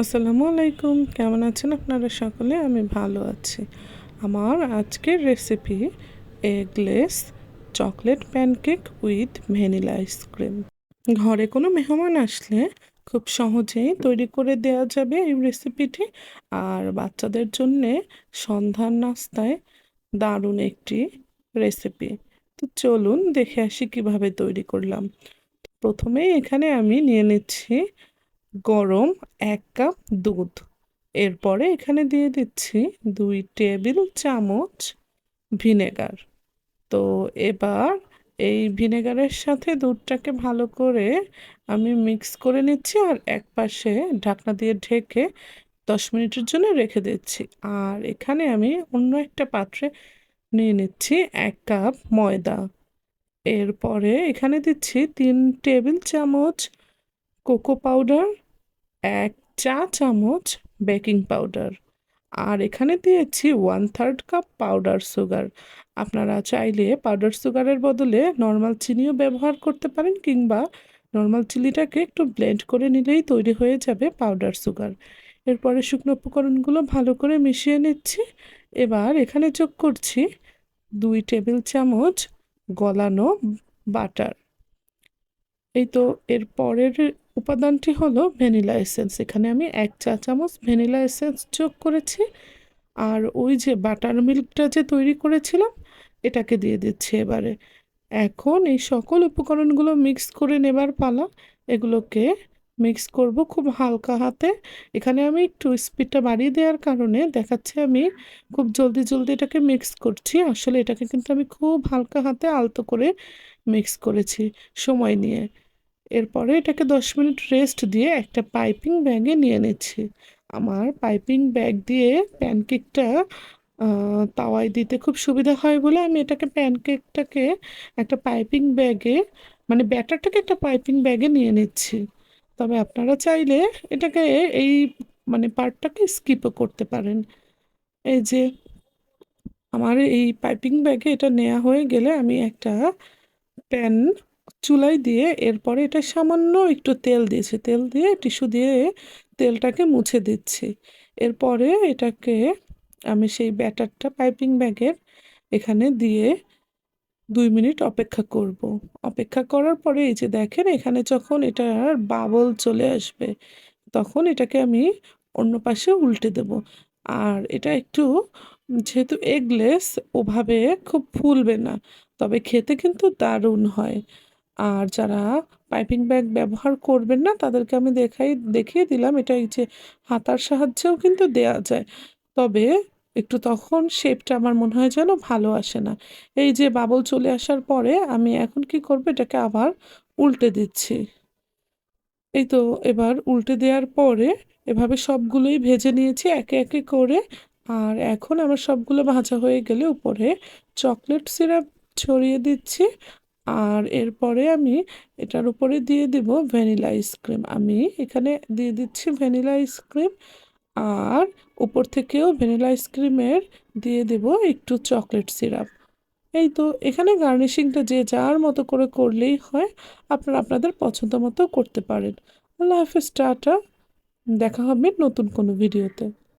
আসসালামু আলাইকুম, কেমন আছেন আপনারা সকলে? আমি ভালো আছি। আমার আজকের recipe eggless chocolate pancake with vanilla ice cream. ঘরে কোনো মেহমান আসলে খুব সহজেই তৈরি করে দেওয়া যাবে এই রেসিপিটি। আর বাচ্চাদের জন্যে সন্ধ্যার নাস্তায় দারুণ একটি রেসিপি। তো চলুন দেখে আসি কিভাবে তৈরি করলাম। প্রথমেই এখানে আমি নিয়ে নিচ্ছি গরম 1 কাপ দুধ। এরপরে এখানে দিয়ে দিচ্ছি 2 টেবিল চামচ ভিনেগার। তো এবার এই ভিনেগারের সাথে দুধটাকে ভালো করে আমি মিক্স করে নিচ্ছি, আর এক পাশে ঢাকনা দিয়ে ঢেকে 10 মিনিটের জন্য রেখে দিচ্ছি। আর এখানে আমি অন্য একটা পাত্রে নিয়ে নিচ্ছি 1 কাপ ময়দা। এরপরে এখানে দিচ্ছি 3 টেবিল চামচ কোকো পাউডার, 1 চা চামচ বেকিং পাউডার, আর এখানে দিয়েছি 1/3 কাপ পাউডার সুগার। আপনারা চাইলে পাউডার সুগারের বদলে নর্মাল চিনিও ব্যবহার করতে পারেন, কিংবা নর্মাল চিনিটাকে একটু ব্লেন্ড করে নিলেই তৈরি হয়ে যাবে পাউডার সুগার। এরপরে শুকনো উপকরণগুলো ভালো করে মিশিয়ে নিচ্ছি। এবার এখানে যোগ করছি 2 টেবিল চামচ গলানো বাটার। এই তো এর পরের উপাদানটি হলো ভ্যানিলা এসেন্স। এখানে আমি 1 চা চামচ ভ্যানিলা এসেন্স যোগ করেছি। আর ওই যে বাটার মিল্কটা যে তৈরি করেছিলাম, এটাকে দিয়ে দিচ্ছি এবারে। এখন এই সকল উপকরণগুলো মিক্স করে নেবার পালা। এগুলোকে মিক্স করব খুব হালকা হাতে। এখানে আমি একটু স্পিডটা বাড়িয়ে দেওয়ার কারণে দেখাচ্ছে আমি খুব জলদি জলদি এটাকে মিক্স করছি। আসলে এটাকে কিন্তু আমি খুব হালকা হাতে আলতো করে মিক্স করেছি সময় নিয়ে। এরপরে এটাকে 10 মিনিট রেস্ট দিয়ে একটা পাইপিং ব্যাগে নিয়ে নিচ্ছি। আমার পাইপিং ব্যাগ দিয়ে প্যানকেকটা তাওয়ায় দিতে খুব সুবিধা হয় বলে আমি এটাকে প্যানকেকটাকে একটা পাইপিং ব্যাগে, মানে ব্যাটারটাকে একটা পাইপিং ব্যাগে নিয়ে নিচ্ছি। তবে আপনারা চাইলে এটাকে এই মানে পার্টটাকে স্কিপও করতে পারেন। এই যে আমার এই পাইপিং ব্যাগে এটা নেওয়া হয়ে গেলে আমি একটা প্যান চুলায় দিয়ে এরপরে এটা সামান্য একটু তেল দিয়েছি, তেল দিয়ে টিস্যু দিয়ে তেলটাকে মুছে দিচ্ছি। এরপরে এটাকে আমি সেই ব্যাটারটা পাইপিং ব্যাগের এখানে দিয়ে 2 মিনিট অপেক্ষা করব। অপেক্ষা করার পরে এই যে দেখেন, এখানে যখন এটার বাবল চলে আসবে তখন এটাকে আমি অন্য পাশে উল্টে দেব। আর এটা একটু, যেহেতু এগলেস, ওভাবে খুব ফুলবে না, তবে খেতে কিন্তু দারুণ হয়। আর যারা পাইপিং ব্যাগ ব্যবহার করবেন না তাদেরকে আমি দেখিয়ে দিলাম, এটা এই যে হাতার সাহায্যেও কিন্তু দেয়া যায়। তবে একটু তখন শেপটা আমার মনে হয় যেন ভালো আসে না। এই যে বাবল চলে আসার পরে আমি এখন কি করব, এটাকে আবার উল্টে দিচ্ছি। এই তো এবার উল্টে দেওয়ার পরে এভাবে সবগুলোই ভেজে নিয়েছি একে একে করে। আর এখন আমার সবগুলো ভাজা হয়ে গেলে উপরে চকলেট সিরাপ ছড়িয়ে দিচ্ছি। আর এরপরে আমি এটার উপরে দিয়ে দিব ভ্যানিলা আইসক্রিম। আমি এখানে দিয়ে দিচ্ছি ভ্যানিলা আইসক্রিম, আর উপর থেকেও ভ্যানিলা আইসক্রিমের দিয়ে দেব একটু চকলেট সিরাপ। এই তো এখানে গার্নিশিংটা যে যার মতো করে করলেই হয়, আপনারা আপনাদের পছন্দ মতো করতে পারেন। আল্লাহ হাফেজ, টাটা। দেখা হবে নতুন কোনো ভিডিওতে।